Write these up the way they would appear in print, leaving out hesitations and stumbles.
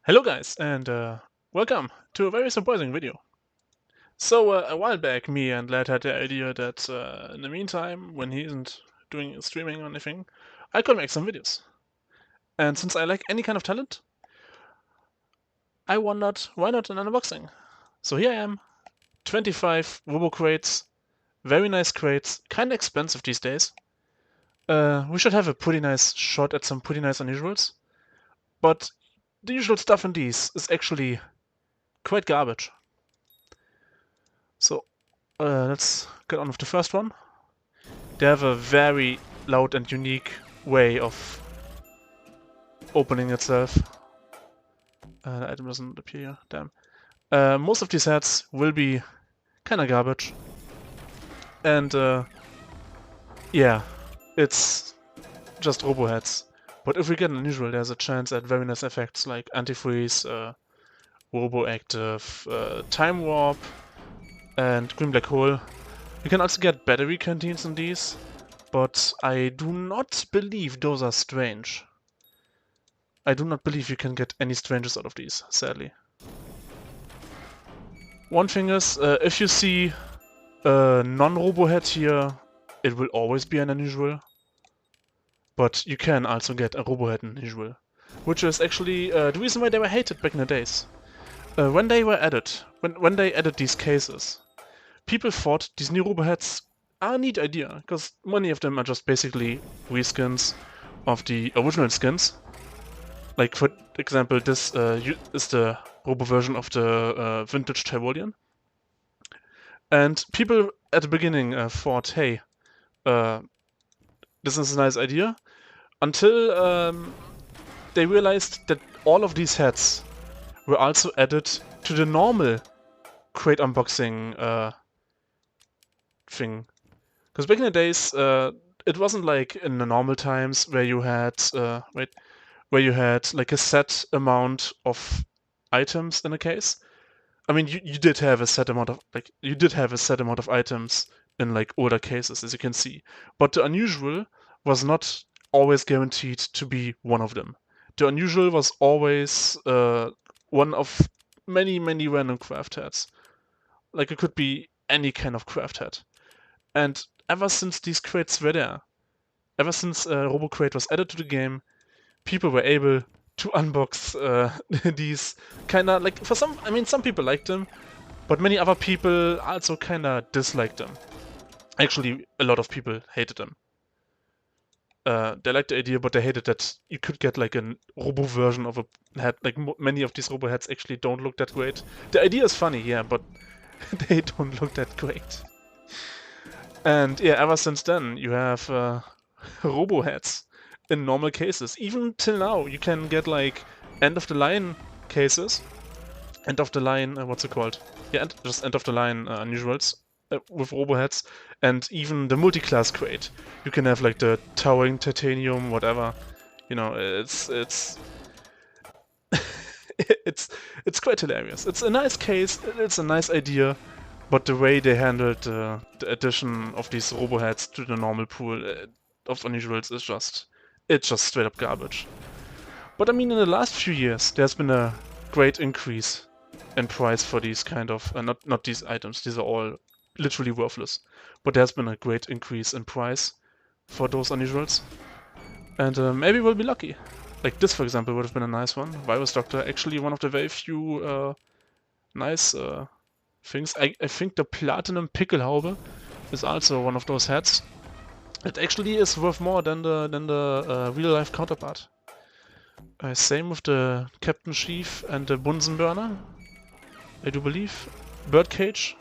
Hello guys, and welcome to a very surprising video. So a while back, me and Lad had the idea that in the meantime, when he isn't doing streaming or anything, I could make some videos. And since I like any kind of talent, I wondered why not an unboxing. So here I am, 25 Robo crates, very nice crates, kinda expensive these days. We should have a pretty nice shot at some pretty nice unusuals, but the usual stuff in these is actually quite garbage. So let's get on with the first one. They have a very loud and unique way of opening itself. The item doesn't appear here, damn. Most of these heads will be kinda garbage. And yeah, it's just robo heads. But if we get an unusual, there's a chance at very nice effects like antifreeze, robo active, time warp, and green black hole. You can also get battery canteens in these, but I do not believe those are strange. I do not believe you can get any strangers out of these, sadly. One thing is, if you see a non-robo head here, it will always be an unusual. But you can also get a robo head unusual, which is actually the reason why they were hated back in the days. When they were added, when they added these cases, people thought these new robo heads are a neat idea, because many of them are just basically reskins of the original skins. Like, for example, this is the Robo version of the vintage Tyrolean. And people at the beginning thought, hey, this is a nice idea, until they realized that all of these heads were also added to the normal crate unboxing thing. Because back in the days, it wasn't like in the normal times where you had, where you had like a set amount of items in a case. I mean, you did have a set amount of items in like older cases, as you can see. But the unusual was not always guaranteed to be one of them. The unusual was always one of many random craft heads. Like it could be any kind of craft head. And ever since these crates were there, ever since Robo Crate was added to the game, people were able to unbox these kinda like for some. I mean, some people liked them, but many other people also kinda disliked them. Actually, a lot of people hated them. They liked the idea, but they hated that you could get like a robo version of a head. Like many of these robo heads actually don't look that great. The idea is funny, yeah, but they don't look that great. And yeah, ever since then, you have robo heads in normal cases. Even till now, you can get like end of the line cases. End of the line, what's it called? Yeah, just end of the line unusuals with robo heads, and even the multi-class crate. You can have like the towering titanium, whatever. You know, it's it's quite hilarious. It's a nice case. It's a nice idea. But the way they handled the addition of these robo heads to the normal pool of unusuals is it's just straight up garbage. But I mean, in the last few years, there's been a great increase in price for these kind of not these items. These are all literally worthless. But there's been a great increase in price for those unusuals, and maybe we'll be lucky. Like this, for example, would have been a nice one. Virus Doctor, actually one of the very few nice things. I think the Platinum Pickelhaube is also one of those heads. It actually is worth more than the real life counterpart. Same with the Captain Sheaf and the Bunsen Burner, I do believe. Birdcage.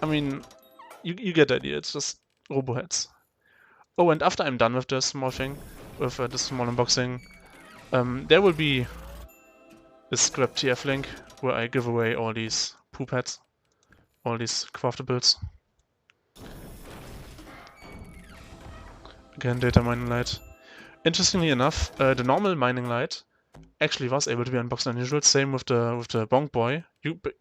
I mean, you get the idea. It's just robo heads. Oh, and after I'm done with this small thing, with this small unboxing, there will be a scrap.tf link where I give away all these poop heads, all these craftables. Again, data mining light. Interestingly enough, the normal mining light actually was able to be unboxed unusual. Same with the Bonk Boy.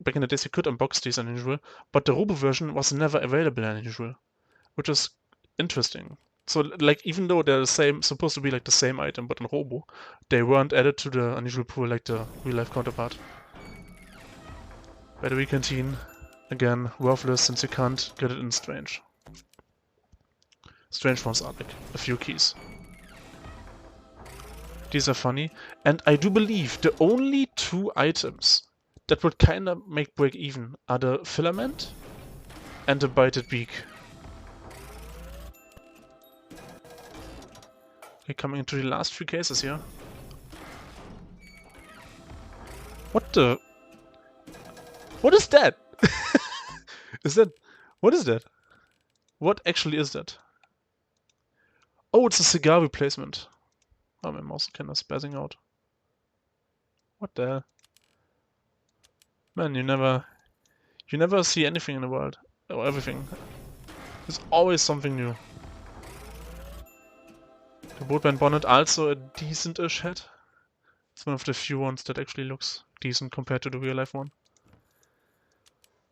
Back in the days you could unbox these unusual, but the Robo version was never available unusual, which is interesting. So, like, even though they're the same, supposed to be like the same item, but in Robo, they weren't added to the unusual pool like the real-life counterpart. Battery Canteen, again, worthless since you can't get it in Strange. Strange ones are like a few keys. These are funny, and I do believe the only two items that would kinda make break even are the filament and the bited beak. Okay, coming into the last few cases here. What the? What is that? Is that... What is that? What actually is that? Oh, it's a cigar replacement. Oh, my mouse is kinda spazzing out. What the hell? Man, you never see anything in the world. Or everything. There's always something new. The Boatman Bonnet, also a decent-ish head. It's one of the few ones that actually looks decent compared to the real-life one.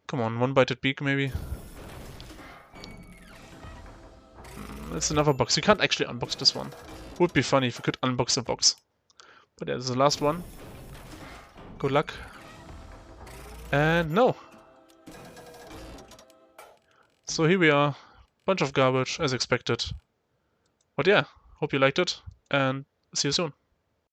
Come on, one bited beak maybe. It's another box. You can't actually unbox this one. Would be funny if you could unbox a box. But yeah, this is the last one. Good luck. And no. So here we are. Bunch of garbage, as expected. But yeah, hope you liked it, and see you soon.